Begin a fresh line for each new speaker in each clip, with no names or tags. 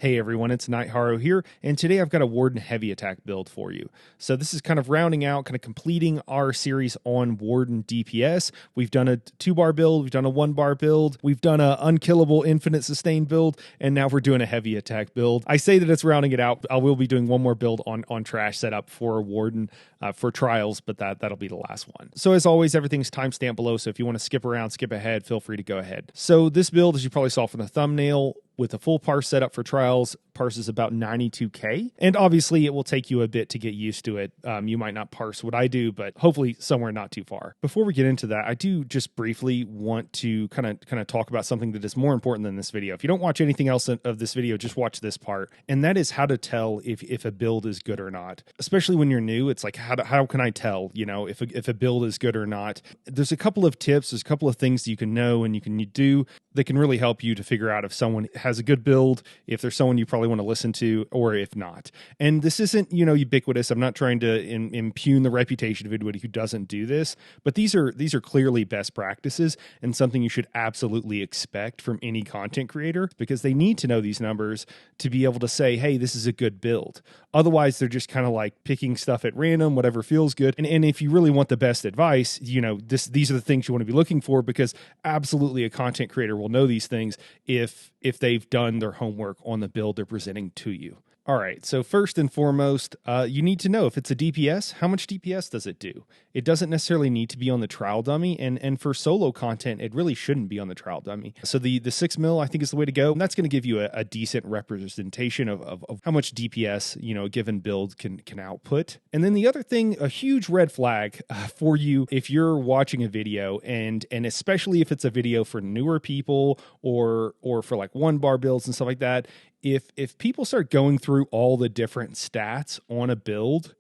Hey everyone, it's Nightharo here, and today I've got a Warden heavy attack build for you. So this is kind of rounding out, kind of completing our series on Warden DPS. We've done a 2-bar build, we've done a 1-bar build, we've done a unkillable infinite sustain build, and now we're doing a heavy attack build. I say that it's rounding it out. I will be doing one more build on trash setup for Warden for trials, but that'll be the last one. So as always, everything's timestamped below, so if you want to skip around, skip ahead, feel free to go ahead. So this build, as you probably saw from the thumbnail, with a full parse setup for trials, parses about 92k, and obviously it will take you a bit to get used to it. You might not parse what I do, but hopefully somewhere not too far. Before we get into that, I do just briefly want to kind of talk about something that is more important than this video. If you don't watch anything else of this video, just watch this part, and that is how to tell if a build is good or not. Especially when you're new, it's like how can I tell, if a build is good or not? There's a couple of tips, there's a couple of things that you can know and you can do that can really help you to figure out if someone has a good build, if there's someone you probably want to listen to, or if not. And this isn't, ubiquitous. I'm not trying to impugn the reputation of anybody who doesn't do this, but these are clearly best practices and something you should absolutely expect from any content creator, because they need to know these numbers to be able to say, hey, this is a good build. Otherwise, they're just kind of like picking stuff at random, whatever feels good. And if you really want the best advice, these are the things you want to be looking for, because absolutely a content creator will know these things if they've done their homework on the build they're presenting to you. All right, so first and foremost, you need to know if it's a DPS, how much DPS does it do? It doesn't necessarily need to be on the trial dummy, and for solo content, it really shouldn't be on the trial dummy. So the 6 mil, I think, is the way to go. And that's going to give you a decent representation of how much DPS, a given build can output. And then the other thing, a huge red flag for you if you're watching a video, and especially if it's a video for newer people or for like 1-bar builds and stuff like that, if people start going through all the different stats on a build,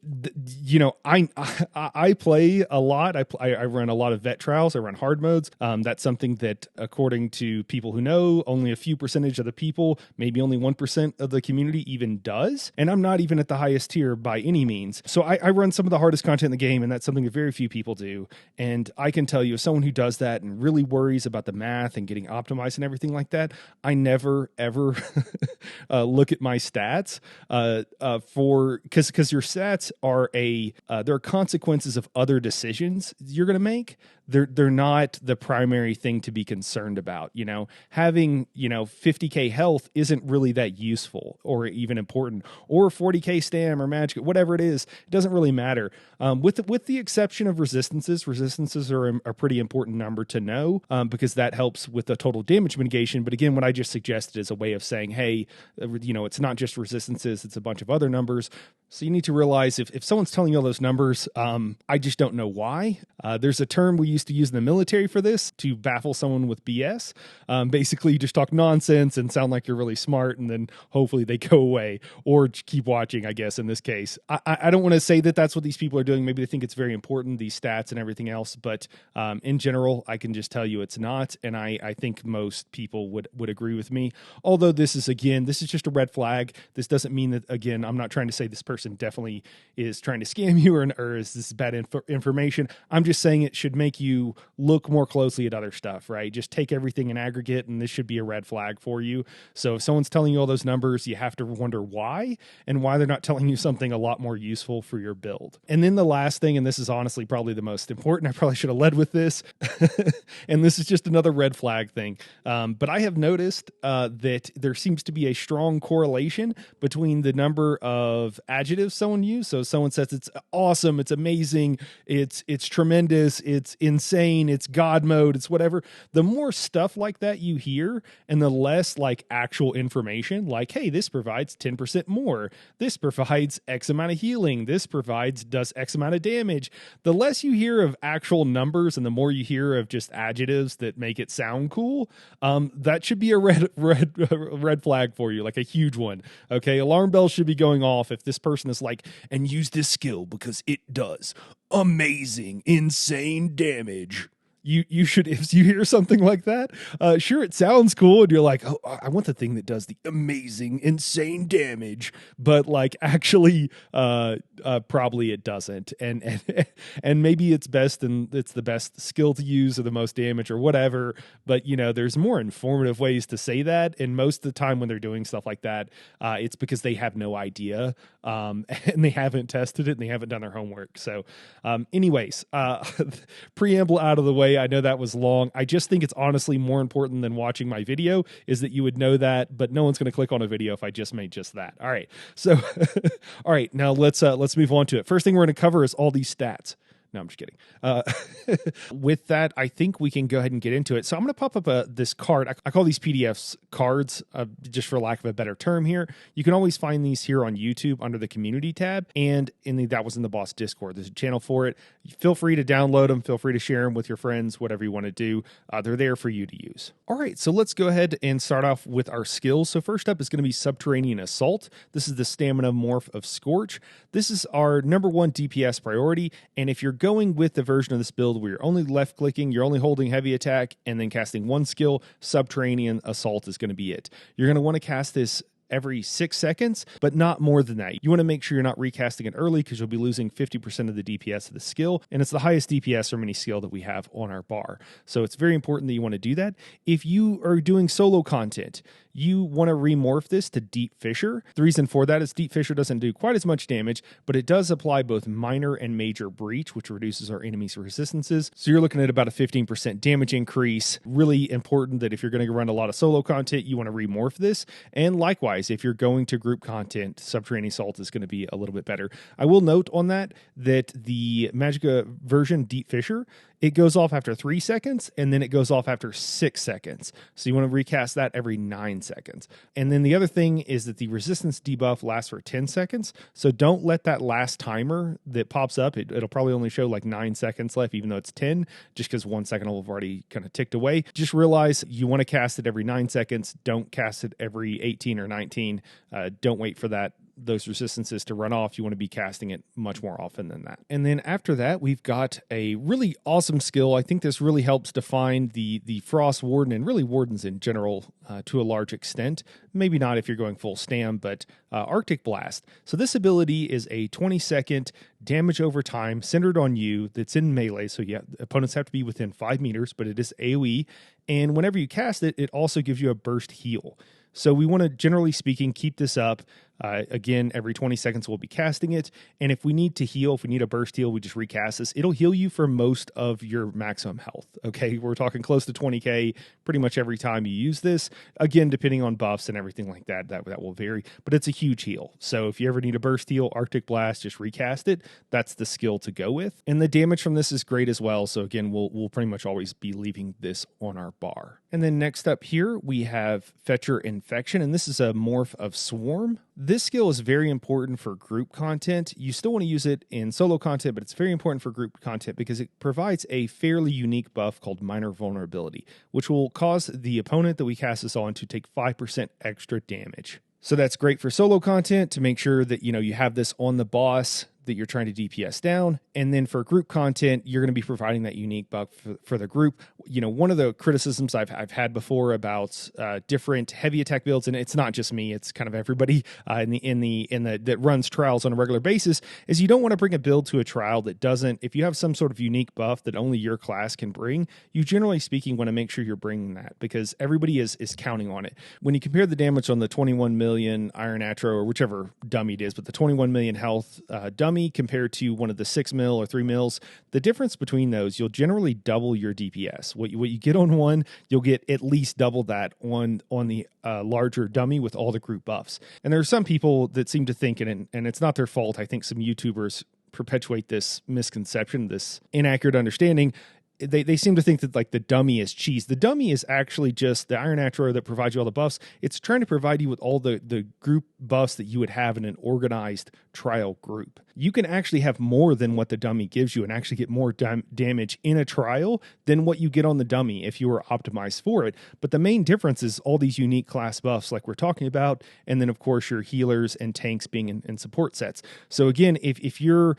I play a lot. I run a lot of vet trials. I run hard modes. That's something that, according to people who know, only a few percentage of the people, maybe only 1% of the community even does. And I'm not even at the highest tier by any means. So I run some of the hardest content in the game, and that's something that very few people do. And I can tell you, as someone who does that and really worries about the math and getting optimized and everything like that, I never, ever look at my stats because your stats are there are consequences of other decisions you're going to make. They're not the primary thing to be concerned about. Having 50k health isn't really that useful or even important, or 40k stam or magic, whatever it is. It doesn't really matter. With the exception of resistances are a pretty important number to know, because that helps with the total damage mitigation. But again, what I just suggested is a way of saying, hey, it's not just resistances, it's a bunch of other numbers. So you need to realize if someone's telling you all those numbers, I just don't know why. There's a term we used to use in the military for this to baffle someone with BS. Basically, you just talk nonsense and sound like you're really smart, and then hopefully they go away or keep watching, I guess, in this case. I don't want to say that that's what these people are doing. Maybe they think it's very important, these stats and everything else, but in general, I can just tell you it's not, and I think most people would agree with me. Although this is just a red flag. This doesn't mean that, again, I'm not trying to say this person definitely is trying to scam you or is this bad information. I'm just saying it should make you look more closely at other stuff, right? Just take everything in aggregate, and this should be a red flag for you. So if someone's telling you all those numbers, you have to wonder why, and why they're not telling you something a lot more useful for your build. And then the last thing, and this is honestly probably the most important, I probably should have led with this, and this is just another red flag thing. But I have noticed that there seems to be a strong correlation between the number of adjectives someone uses. So someone says it's awesome, it's amazing, it's tremendous, it's insane, it's God mode, it's whatever. The more stuff like that you hear, and the less like actual information, like, hey, this provides 10% more, this provides X amount of healing, this does X amount of damage. The less you hear of actual numbers, and the more you hear of just adjectives that make it sound cool, that should be a red flag for you, like a huge one. Okay, alarm bells should be going off if this person is like, and use this skill because it does amazing, insane damage. You should, if you hear something like that, sure, it sounds cool and you're like, oh, I want the thing that does the amazing insane damage, but like actually probably it doesn't, and maybe it's best and it's the best skill to use or the most damage or whatever, but there's more informative ways to say that, and most of the time when they're doing stuff like that, it's because they have no idea, and they haven't tested it and they haven't done their homework. So anyways, preamble out of the way. I know that was long. I just think it's honestly more important than watching my video is that you would know that, but no one's going to click on a video if I just made just that. All right. So, all right, now let's move on to it. First thing we're going to cover is all these stats. No, I'm just kidding. With that, I think we can go ahead and get into it. So I'm going to pop up this card. I call these PDFs cards, just for lack of a better term here. You can always find these here on YouTube under the community tab, and that was in the boss Discord. There's a channel for it. Feel free to download them. Feel free to share them with your friends, whatever you want to do. They're there for you to use. All right, so let's go ahead and start off with our skills. So first up is going to be Subterranean Assault. This is the stamina morph of Scorch. This is our number one DPS priority, and if you're going with the version of this build where you're only left clicking, you're only holding heavy attack and then casting one skill, Subterranean Assault is going to be it. You're going to want to cast this every 6 seconds, but not more than that. You want to make sure you're not recasting it early because you'll be losing 50% of the DPS of the skill, and it's the highest DPS or mini skill that we have on our bar. So it's very important that you want to do that. If you are doing solo content, you want to remorph this to Deep Fissure. The reason for that is Deep Fissure doesn't do quite as much damage, but it does apply both minor and major breach, which reduces our enemies' resistances. So you're looking at about a 15% damage increase. Really important that if you're going to run a lot of solo content, you want to remorph this. And likewise, if you're going to group content, Subterranean Assault is going to be a little bit better. I will note on that the Magicka version, Deep Fissure, it goes off after 3 seconds, and then it goes off after 6 seconds. So you want to recast that every 9 seconds. And then the other thing is that the resistance debuff lasts for 10 seconds. So don't let that last timer that pops up, it'll probably only show like 9 seconds left, even though it's 10, just because 1 second will have already kind of ticked away. Just realize you want to cast it every 9 seconds. Don't cast it every 18 or 19. Don't wait for those resistances to run off. You want to be casting it much more often than that. And then after that, we've got a really awesome skill. I think this really helps define the Frost Warden and really Wardens in general to a large extent. Maybe not if you're going full stam, but Arctic Blast. So this ability is a 20-second damage over time centered on you that's in melee. So yeah, opponents have to be within 5 meters, but it is AoE. And whenever you cast it, it also gives you a burst heal. So we want to, generally speaking, keep this up. Again, every 20 seconds we'll be casting it. And if we need to heal, if we need a burst heal, we just recast this. It'll heal you for most of your maximum health. Okay, we're talking close to 20k pretty much every time you use this. Again, depending on buffs and everything like that, that will vary. But it's a huge heal. So if you ever need a burst heal, Arctic Blast, just recast it. That's the skill to go with. And the damage from this is great as well. So again, we'll pretty much always be leaving this on our bar. And then next up here, we have Fetcher Infection. And this is a morph of Swarm. This skill is very important for group content. You still want to use it in solo content, but it's very important for group content because it provides a fairly unique buff called Minor Vulnerability, which will cause the opponent that we cast this on to take 5% extra damage. So that's great for solo content to make sure that you have this on the boss that you're trying to DPS down. And then for group content, you're going to be providing that unique buff for the group. One of the criticisms I've had before about different heavy attack builds, and it's not just me, it's kind of everybody that runs trials on a regular basis, is you don't want to bring a build to a trial that doesn't, if you have some sort of unique buff that only your class can bring, you generally speaking want to make sure you're bringing that because everybody is counting on it. When you compare the damage on the 21 million Iron Atro or whichever dummy it is, but the 21 million health dummy compared to one of the 6 mil or 3 mils, the difference between those, you'll generally double your DPS. What you get on one, you'll get at least double that on the larger dummy with all the group buffs. And there are some people that seem to think, and it's not their fault, I think some YouTubers perpetuate this misconception, this inaccurate understanding. They seem to think that like the dummy is cheese. The dummy is actually just the Iron Atro that provides you all the buffs. It's trying to provide you with all the group buffs that you would have in an organized trial group. You can actually have more than what the dummy gives you and actually get more damage in a trial than what you get on the dummy if you were optimized for it. But the main difference is all these unique class buffs like we're talking about, and then of course your healers and tanks being in support sets. So again, if you're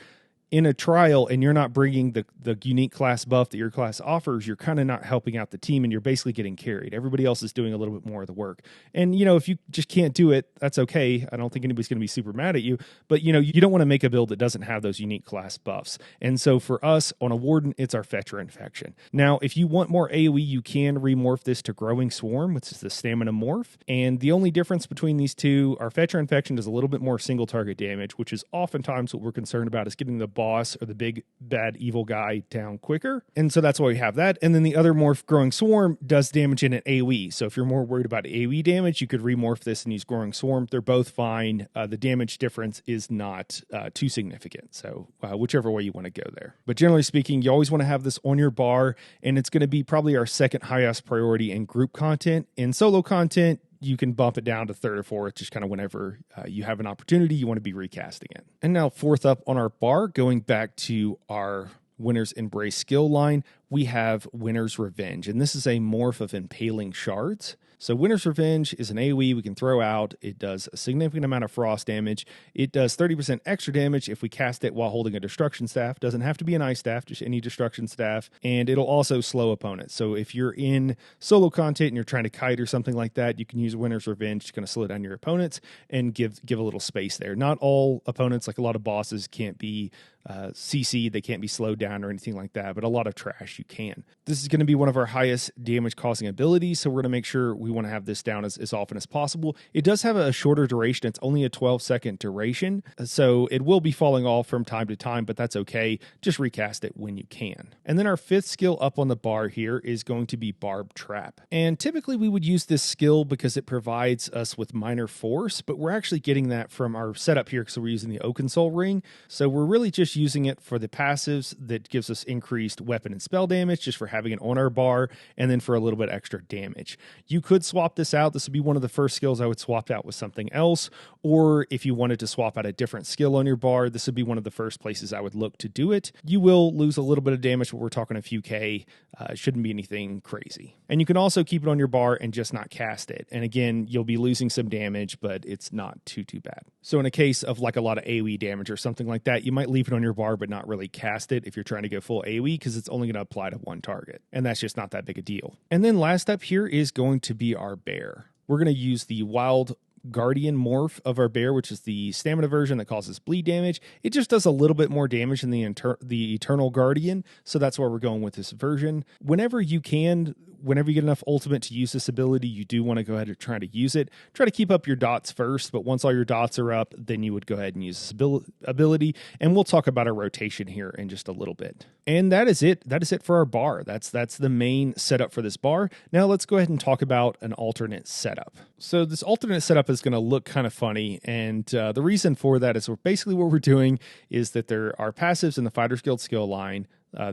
in a trial and you're not bringing the unique class buff that your class offers, you're kind of not helping out the team and you're basically getting carried. Everybody else is doing a little bit more of the work. And, if you just can't do it, that's okay. I don't think anybody's going to be super mad at you, but, you don't want to make a build that doesn't have those unique class buffs. And so for us on a Warden, it's our Fetcher Infection. Now, if you want more AoE, you can remorph this to Growing Swarm, which is the stamina morph. And the only difference between these two, our Fetcher Infection does a little bit more single target damage, which is oftentimes what we're concerned about, is getting the boss or the big bad evil guy down quicker. And so that's why we have that. And then the other morph, Growing Swarm, does damage in an AoE. So if you're more worried about AoE damage, you could remorph this and use Growing Swarm. They're both fine. The damage difference is not too significant. So whichever way you want to go there. But generally speaking, you always want to have this on your bar, and it's going to be probably our second highest priority in group content. In solo content, you can bump it down to third or fourth, just kind of whenever you have an opportunity, you want to be recasting it. And now fourth up on our bar, going back to our Winter's Embrace skill line, we have Winter's Revenge. And this is a morph of Impaling Shards. So Winter's Revenge is an AoE we can throw out. It does a significant amount of frost damage. It does 30% extra damage if we cast it while holding a destruction staff. Doesn't have to be an ice staff, just any destruction staff. And it'll also slow opponents. So if you're in solo content and you're trying to kite or something like that, you can use Winter's Revenge to kind of slow down your opponents and give a little space there. Not all opponents, like a lot of bosses, can't be CC, they can't be slowed down or anything like that, but a lot of trash you can. This is going to be one of our highest damage causing abilities, so we're going to make sure we want to have this down as often as possible. It does have a shorter duration. It's only a 12-second duration, so it will be falling off from time to time, but that's okay. Just recast it when you can. And then our fifth skill up on the bar here is going to be Barb Trap. And typically we would use this skill because it provides us with minor force, but we're actually getting that from our setup here because we're using the Oakensoul ring. So we're really just using it for the passives that gives us increased weapon and spell damage just for having it on our bar, and then for a little bit extra damage. You could swap this out. This would be one of the first skills I would swap out with something else, or if you wanted to swap out a different skill on your bar, this would be one of the first places I would look to do it. You will lose a little bit of damage, but we're talking a few K. It shouldn't be anything crazy. And you can also keep it on your bar and just not cast it. And again, you'll be losing some damage, but it's not too bad. So in a case of like a lot of AoE damage or something like that, you might leave it on your bar but not really cast it if you're trying to go full AoE, because it's only going to apply to one target. And that's just not that big a deal. And then last up here is going to be our bear. We're going to use the Wild Guardian morph of our bear, which is the stamina version that causes bleed damage. It just does a little bit more damage than the Eternal Guardian, so that's why we're going with this version. Whenever you get enough ultimate to use this ability, you do want to go ahead and try to use it. Try to keep up your dots first, but once all your dots are up, then you would go ahead and use this ability, and we'll talk about our rotation here in just a little bit. And that is it. That is it for our bar. That's the main setup for this bar. Now let's go ahead and talk about an alternate setup. So this alternate setup is going to look kind of funny, and the reason for that is basically what we're doing is that there are passives in the Fighter's Guild skill line.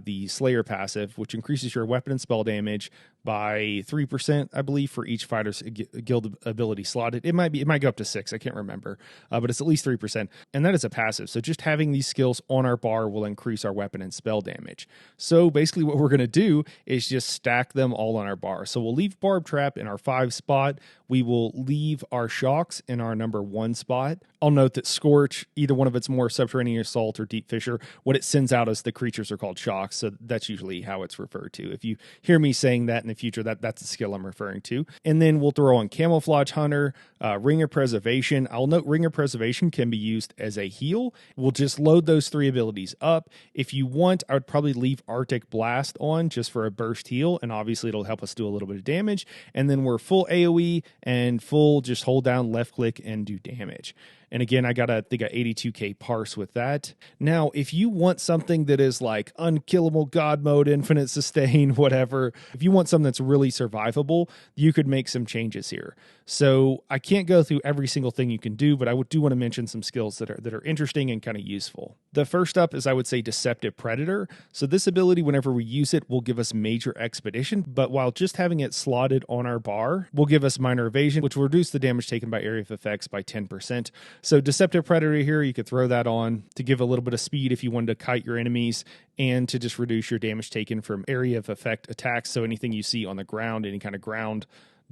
The Slayer passive, which increases your weapon and spell damage by 3%, I believe, for each fighter's guild ability slotted. It might go up to 6, I can't remember, but it's at least 3%, and that is a passive. So just having these skills on our bar will increase our weapon and spell damage. So basically what we're going to do is just stack them all on our bar. So we'll leave Barb Trap in our 5 spot. We will leave our Shocks in our number 1 spot. I'll note that Scorch, either one of its more Subterranean Assault or Deep Fissure, what it sends out as the creatures are called Shocks, so that's usually how it's referred to. If you hear me saying that in the future, that's the skill I'm referring to. And then we'll throw on Camouflage Hunter, Ring of Preservation. I'll note Ring of Preservation can be used as a heal. We'll just load those 3 abilities up. If you want, I would probably leave Arctic Blast on just for a burst heal, and obviously it'll help us do a little bit of damage. And then we're full AoE and full just hold down left click and do damage. And again, I got 82k parse with that. Now, if you want something that is like unkillable God mode, infinite sustain, whatever, if you want something that's really survivable, you could make some changes here. So I can't go through every single thing you can do, but I do want to mention some skills that are interesting and kind of useful. The first up is, I would say, Deceptive Predator. So this ability, whenever we use it, will give us Major Expedition, but while just having it slotted on our bar will give us Minor Evasion, which will reduce the damage taken by area of effects by 10%. So Deceptive Predator here, you could throw that on to give a little bit of speed if you wanted to kite your enemies, and to just reduce your damage taken from area of effect attacks. So anything you see on the ground, any kind of ground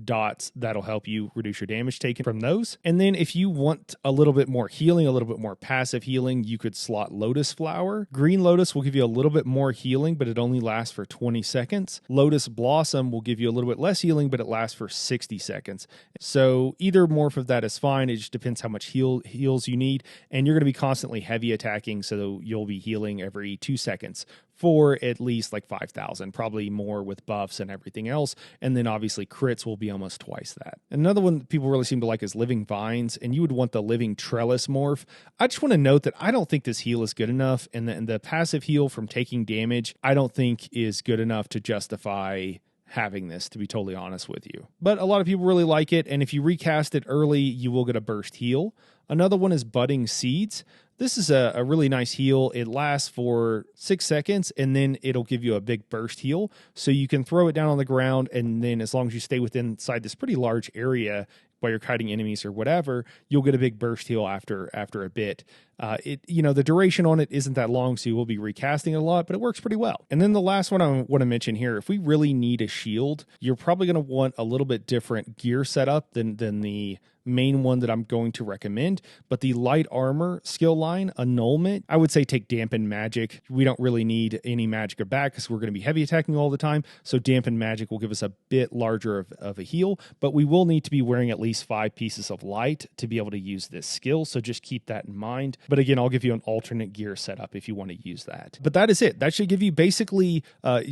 dots. That'll help you reduce your damage taken from those. And then if you want a little bit more healing, a little bit more passive healing, you could slot Lotus Flower. Green Lotus will give you a little bit more healing, but it only lasts for 20 seconds. Lotus Blossom will give you a little bit less healing, but it lasts for 60 seconds. So either morph of that is fine. It just depends how much heals you need. And you're going to be constantly heavy attacking, so you'll be healing every 2 seconds for at least like 5,000, probably more with buffs and everything else. And then obviously crits will be almost twice that. Another one that people really seem to like is Living Vines, and you would want the Living Trellis morph. I just want to note that I don't think this heal is good enough, and the passive heal from taking damage I don't think is good enough to justify having this, to be totally honest with you. But a lot of people really like it, and if you recast it early, you will get a burst heal. Another one is Budding Seeds. This is a really nice heal. It lasts for 6 seconds, and then it'll give you a big burst heal. So you can throw it down on the ground, and then as long as you stay inside this pretty large area while you're kiting enemies or whatever, you'll get a big burst heal after a bit. The duration on it isn't that long, so you will be recasting it a lot, but it works pretty well. And then the last one I want to mention here, if we really need a shield, you're probably going to want a little bit different gear setup than the main one that I'm going to recommend. But the light armor skill line, Annulment, I would say take Dampen Magic. We don't really need any magic or back because we're going to be heavy attacking all the time. So Dampen Magic will give us a bit larger of a heal, but we will need to be wearing at least 5 pieces of light to be able to use this skill. So just keep that in mind. But again, I'll give you an alternate gear setup if you want to use that. But that is it. That should give you basically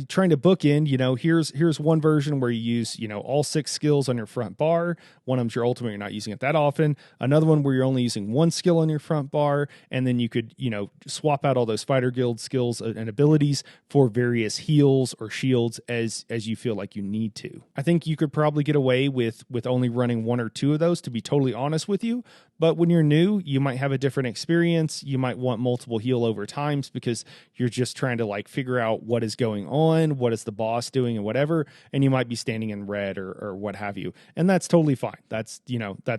trying to bookend, here's one version where you use, all 6 skills on your front bar. One of them's your ultimate, you're not using it that often. Another one where you're only using 1 skill on your front bar, and then you could, swap out all those fighter guild skills and abilities for various heals or shields as you feel like you need to. I think you could probably get away with only running 1 or 2 of those, to be totally honest with you. But when you're new, you might have a different experience. You might want multiple heal over times because you're just trying to figure out what is going on, what is the boss doing and whatever, and you might be standing in red or what have you. And that's totally fine. That's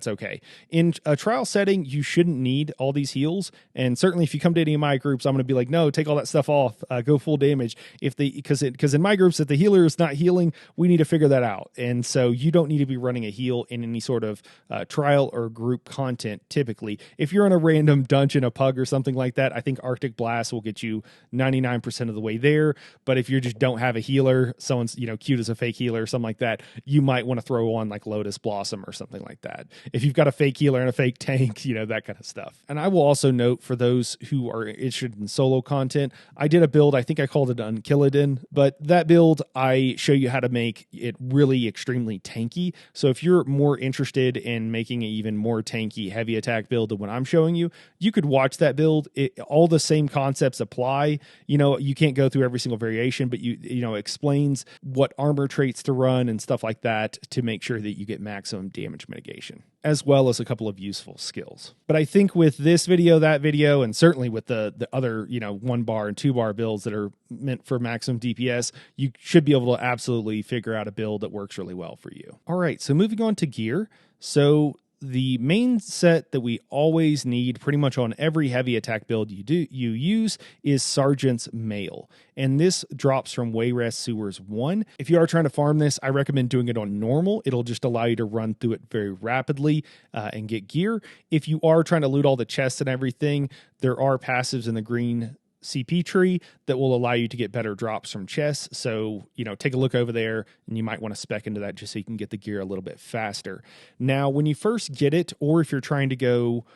okay. In a trial setting, you shouldn't need all these heals. And certainly if you come to any of my groups, I'm going to be like, no, take all that stuff off, go full damage. Because in my groups, if the healer is not healing, we need to figure that out. And so you don't need to be running a heal in any sort of trial or group content. Typically, if you're in a random dungeon, a pug or something like that, I think Arctic Blast will get you 99% of the way there. But if you just don't have a healer, someone's cute as a fake healer or something like that, you might want to throw on Lotus Blossom or something like that. If you've got a fake healer and a fake tank, that kind of stuff. And I will also note, for those who are interested in solo content, I did a build, I think I called it Unkilladin, but that build, I show you how to make it really extremely tanky. So if you're more interested in making it even more tanky, heavy attack build than what I'm showing you, you could watch that build. All the same concepts apply. You can't go through every single variation, but explains what armor traits to run and stuff like that to make sure that you get maximum damage mitigation, as well as a couple of useful skills. But I think with this video, that video, and certainly with the other 1 bar and 2 bar builds that are meant for maximum DPS, you should be able to absolutely figure out a build that works really well for you. All right, so moving on to gear. So the main set that we always need pretty much on every heavy attack build you use is Sergeant's Mail. And this drops from Wayrest Sewers 1. If you are trying to farm this, I recommend doing it on normal. It'll just allow you to run through it very rapidly and get gear. If you are trying to loot all the chests and everything, there are passives in the green CP tree that will allow you to get better drops from chests. So, take a look over there, and you might want to spec into that just so you can get the gear a little bit faster. Now, when you first get it, or if you're trying to go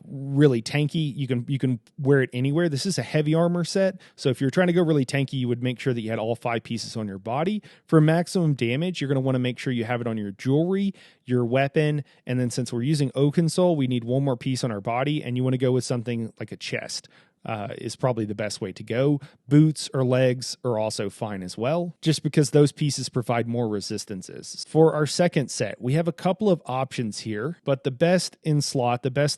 really tanky, you can wear it anywhere. This is a heavy armor set, so if you're trying to go really tanky, you would make sure that you had all 5 pieces on your body. For maximum damage, you're going to want to make sure you have it on your jewelry, your weapon, and then since we're using Oakensoul, we need 1 more piece on our body, and you want to go with something like a chest. Is probably the best way to go. Boots or legs are also fine as well, just because those pieces provide more resistances. For our second set, we have a couple of options here, but the best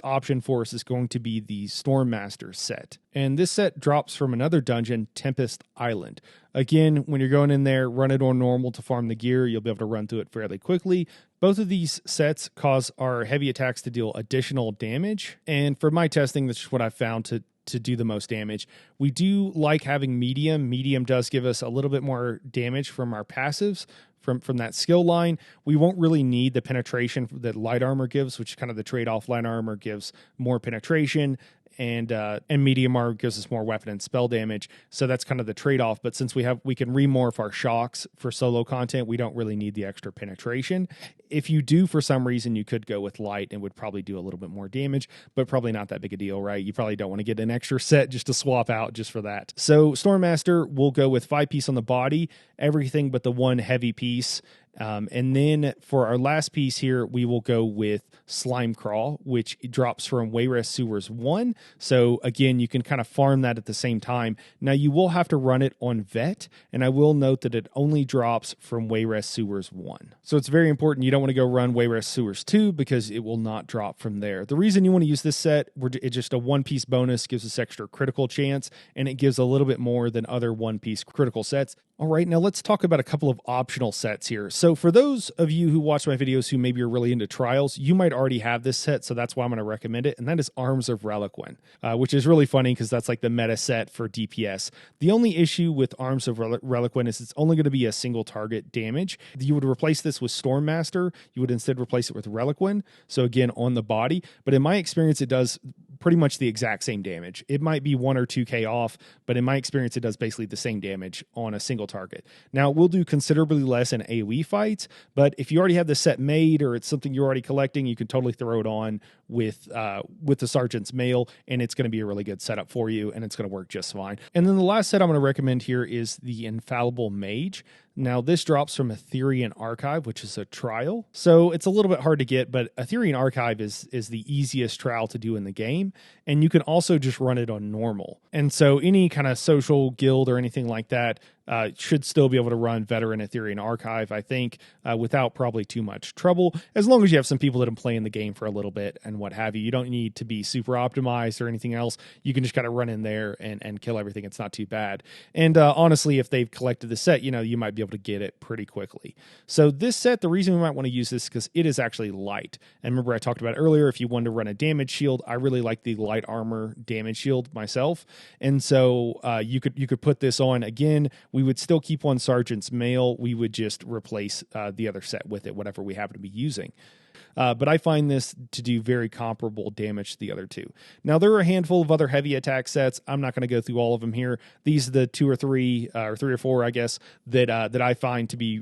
option for us is going to be the Stormmaster set. And this set drops from another dungeon, Tempest Island. Again, when you're going in there, run it on normal to farm the gear. You'll be able to run through it fairly quickly. Both of these sets cause our heavy attacks to deal additional damage. And for my testing, that's just what I've found to to do the most damage. We do like having medium. Medium does give us a little bit more damage from our passives, from that skill line. We won't really need the penetration that light armor gives, which is kind of the trade-off. Light armor gives more penetration, and medium armor gives us more weapon and spell damage. So that's kind of the trade-off. But since we can remorph our shocks for solo content, we don't really need the extra penetration. If you do, for some reason, you could go with light and would probably do a little bit more damage, but probably not that big a deal, right? You probably don't want to get an extra set just to swap out just for that. So Stormmaster will go with 5-piece on the body, everything but the one heavy piece. And then for our last piece here, we will go with Slime Crawl, which drops from Wayrest Sewers 1. So again, you can kind of farm that at the same time. Now you will have to run it on Vet, and I will note that it only drops from Wayrest Sewers 1. So it's very important. You don't want to go run Wayrest Sewers 2 because it will not drop from there. The reason you want to use this set, it's just a 1-piece bonus, gives us extra critical chance, and it gives a little bit more than other 1-piece critical sets. All right, now let's talk about a couple of optional sets here. So for those of you who watch my videos who maybe are really into trials, you might already have this set, so that's why I'm going to recommend it, and that is Arms of Reliquin, which is really funny because that's like the meta set for DPS. The only issue with Arms of Reliquin is it's only going to be a single target damage. You would replace this with Stormmaster. You would instead replace it with Reliquin, so again, on the body. But in my experience, it does pretty much the exact same damage. It might be 1 or 2k off, but in my experience, it does basically the same damage on a single target. Now, it will do considerably less in AoE fights, but if you already have the set made or it's something you're already collecting, you can totally throw it on with the Sergeant's Mail, and it's going to be a really good setup for you, and it's going to work just fine. And then the last set I'm going to recommend here is the Infallible Mage. Now, this drops from Etherean Archive, which is a trial. So it's a little bit hard to get, but Etherean Archive is the easiest trial to do in the game. And you can also just run it on normal. And so any kind of social guild or anything like that should still be able to run Veteran Etherean Archive, I think, without probably too much trouble, as long as you have some people that have been playing the game for a little bit and what have you. You don't need to be super optimized or anything else. You can just kind of run in there and kill everything. It's not too bad. And honestly, if they've collected the set, you might be able to get it pretty quickly. So this set, the reason we might want to use this is because it is actually light. And remember, I talked about earlier, if you wanted to run a damage shield, I really like the light armor damage shield myself. And so you could put this on. Again, we would still keep one Sergeant's Mail. We would just replace the other set with it, whatever we happen to be using. But I find this to do very comparable damage to the other two. Now, there are a handful of other heavy attack sets. I'm not going to go through all of them here. These are the 2 or 3, or 3 or 4, I guess, that I find to be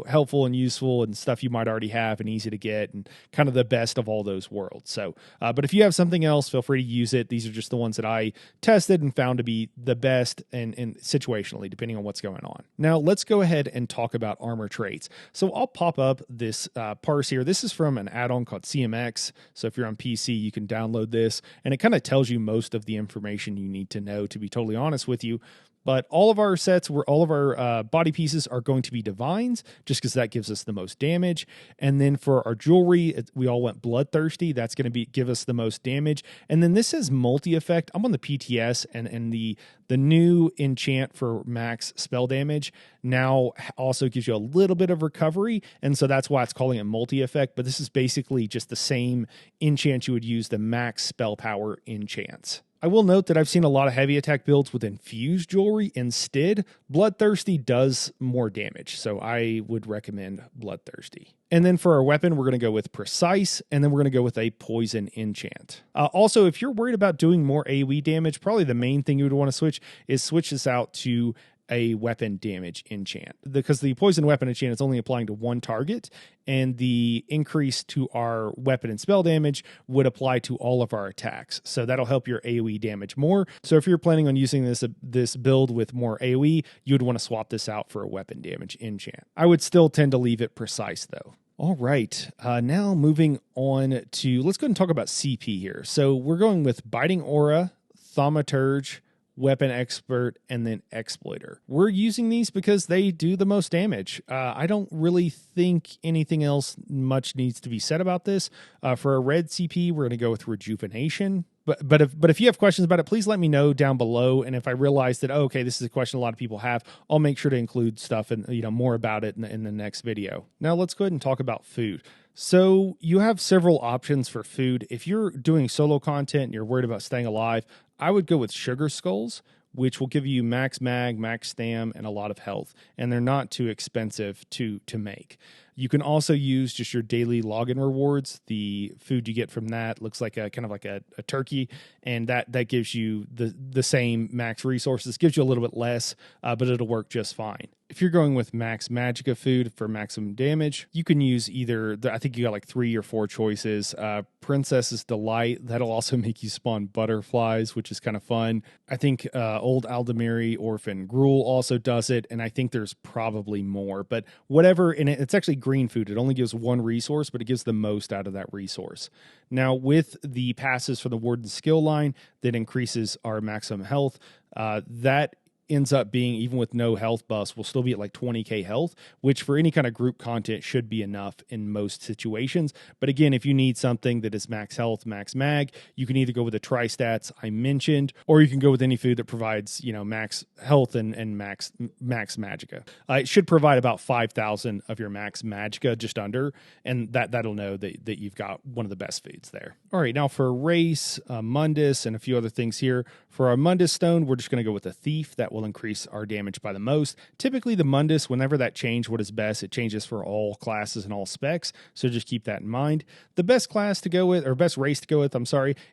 helpful and useful and stuff you might already have and easy to get and kind of the best of all those worlds. So, but if you have something else, feel free to use it. These are just the ones that I tested and found to be the best and situationally, depending on what's going on. Now, let's go ahead and talk about armor traits. So I'll pop up this parse here. This is from an add-on called CMX. So if you're on PC, you can download this, and it kind of tells you most of the information you need to know, to be totally honest with you. But all of our sets, all of our body pieces are going to be divines, just because that gives us the most damage. And then for our jewelry, we all went bloodthirsty. That's going to give us the most damage. And then this says multi-effect. I'm on the PTS, and the new enchant for max spell damage now also gives you a little bit of recovery. And so that's why it's calling it multi-effect. But this is basically just the same enchant you would use, the max spell power enchants. I will note that I've seen a lot of heavy attack builds with infused jewelry instead. Bloodthirsty does more damage, so I would recommend Bloodthirsty. And then for our weapon, we're going to go with Precise, and then we're going to go with a Poison enchant. Also, if you're worried about doing more AoE damage, probably the main thing you would want to switch this out to a weapon damage enchant, because the poison weapon enchant is only applying to one target, and the increase to our weapon and spell damage would apply to all of our attacks. So that'll help your AoE damage more. So if you're planning on using this build with more AoE, you'd want to swap this out for a weapon damage enchant. I would still tend to leave it Precise though. All right, now moving on to, let's go ahead and talk about CP here. So we're going with Biting Aura, Thaumaturge, Weapon Expert, and then Exploiter. We're using these because they do the most damage. I don't really think anything else much needs to be said about this. For a red CP, we're going to go with Rejuvenation. But if you have questions about it, please let me know down below. And if I realize that, okay, this is a question a lot of people have, I'll make sure to include stuff and more about it in the next video. Now let's go ahead and talk about food. So you have several options for food. If you're doing solo content and you're worried about staying alive, I would go with sugar skulls, which will give you max mag, max stam, and a lot of health. And they're not too expensive to make. You can also use just your daily login rewards. The food you get from that looks like a kind of like a turkey, and that gives you the same max resources. Gives you a little bit less, but it'll work just fine. If you're going with max magicka food for maximum damage, you can use either, I think you got like 3 or 4 choices. Princess's Delight, that'll also make you spawn butterflies, which is kind of fun. I think Old Aldemiri Orphan Gruel also does it, and I think there's probably more. But whatever, and it's actually green food. It only gives 1 resource, but it gives the most out of that resource. Now, with the passes for the Warden skill line that increases our maximum health, that ends up being, even with no health buffs, will still be at like 20k health, which for any kind of group content should be enough in most situations. But again, if you need something that is max health, max mag, you can either go with the tri-stats I mentioned, or you can go with any food that provides, max health and max magicka. It should provide about 5,000 of your max magicka, just under, and that'll know that you've got one of the best foods there. All right, now for race, Mundus, and a few other things here. For our Mundus stone, we're just going to go with a thief. That will increase our damage by the most. Typically, the Mundus, whenever that change what is best, it changes for all classes and all specs, so just keep that in mind. The best class to go with, or best race to go with,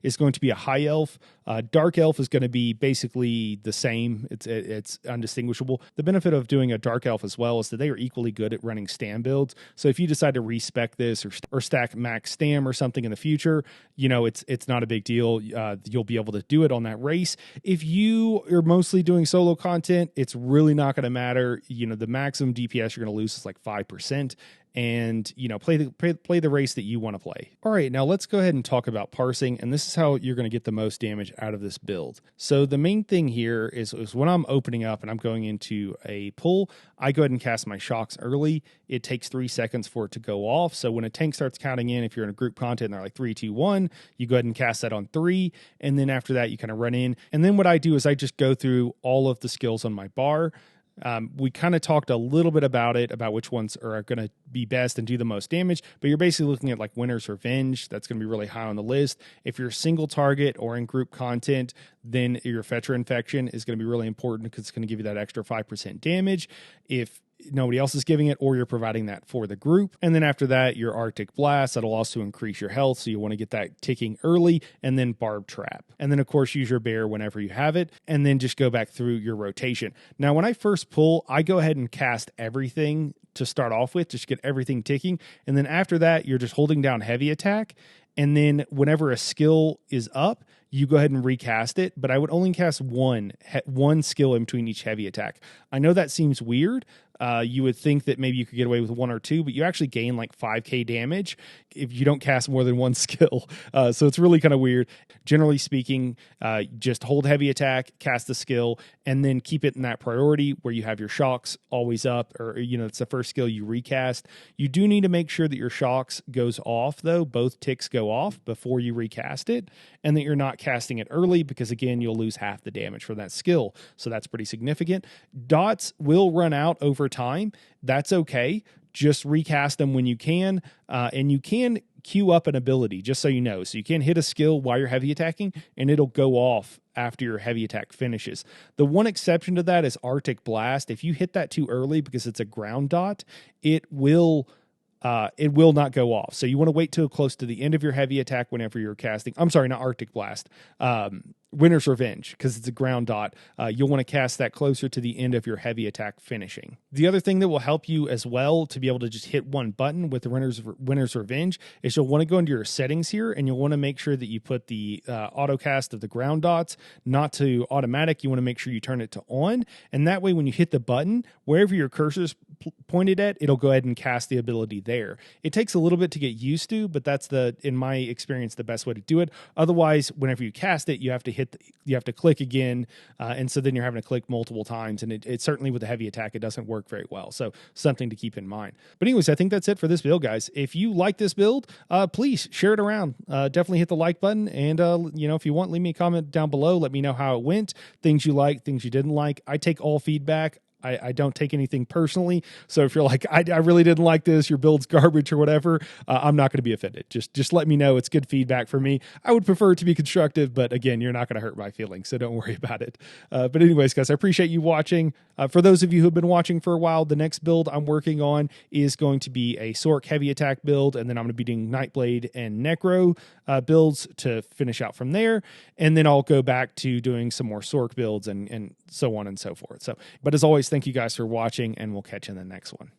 is going to be a high elf. Dark elf is going to be basically the same. It's undistinguishable. The benefit of doing a dark elf as well is that they are equally good at running stam builds. So if you decide to respec this or stack max stam or something in the future, it's not a big deal. You'll be able to do it on that race. If you are mostly doing solo content, it's really not going to matter. The maximum DPS you're going to lose is like 5%. And play the race that you want to play. All right, now let's go ahead and talk about parsing, and this is how you're going to get the most damage out of this build. So the main thing here is when I'm opening up and I'm going into a pull, I go ahead and cast my shocks early. It takes 3 seconds for it to go off. So when a tank starts counting in, if you're in a group content and they're like 3, 2, 1, you go ahead and cast that on 3, and then after that you kind of run in. And then what I do is I just go through all of the skills on my bar. We kind of talked a little bit about which ones are going to be best and do the most damage, but you're basically looking at like Winter's Revenge. That's going to be really high on the list. If you're single target or in group content, then your Fetcher Infection is going to be really important because it's going to give you that extra 5% damage if nobody else is giving it, or you're providing that for the group. And then after that, your Arctic Blast, that'll also increase your health, so you want to get that ticking early, and then Barb Trap. And then, of course, use your bear whenever you have it, and then just go back through your rotation. Now, when I first pull, I go ahead and cast everything to start off with, just get everything ticking, and then after that, you're just holding down heavy attack, and then whenever a skill is up, you go ahead and recast it, but I would only cast one skill in between each heavy attack. I know that seems weird. You would think that maybe you could get away with 1 or 2, but you actually gain like 5k damage if you don't cast more than 1 skill. So it's really kind of weird. Generally speaking, just hold heavy attack, cast the skill, and then keep it in that priority where you have your shocks always up, or it's the first skill you recast. You do need to make sure that your shocks goes off, though. Both ticks go off before you recast it, and that you're not casting it early, because again, you'll lose half the damage for that skill. So that's pretty significant. Dots will run out over time. That's okay. Just recast them when you can, and you can queue up an ability, just so you know. So you can hit a skill while you're heavy attacking, and it'll go off after your heavy attack finishes. The one exception to that is Arctic Blast. If you hit that too early because it's a ground dot, it will not go off. So you want to wait till close to the end of your heavy attack whenever you're casting. I'm sorry, not Arctic Blast. Winter's Revenge, because it's a ground dot. You'll want to cast that closer to the end of your heavy attack finishing. The other thing that will help you as well to be able to just hit one button with the Winter's Revenge is you'll want to go into your settings here, and you'll want to make sure that you put the auto cast of the ground dots not to automatic. You want to make sure you turn it to on, and that way when you hit the button, wherever your cursor's pointed at, it'll go ahead and cast the ability there. It takes a little bit to get used to, but that's in my experience, the best way to do it. Otherwise, whenever you cast it, you have to click again, and so then you're having to click multiple times, and it certainly with the heavy attack, it doesn't work very well. So something to keep in mind. But anyways, I think that's it for this build, guys. If you like this build, please share it around. Definitely hit the like button, and if you want, leave me a comment down below. Let me know how it went, things you liked, things you didn't like. I take all feedback. I don't take anything personally. So if you're like, I really didn't like this, your build's garbage or whatever, I'm not going to be offended. Just let me know. It's good feedback for me. I would prefer it to be constructive, but again, you're not going to hurt my feelings, so don't worry about it. But anyways, guys, I appreciate you watching. For those of you who've been watching for a while, the next build I'm working on is going to be a Sork heavy attack build, and then I'm going to be doing Nightblade and Necro builds to finish out from there, and then I'll go back to doing some more Sork builds and so on and so forth. So, but as always, thank you guys for watching, and we'll catch you in the next one.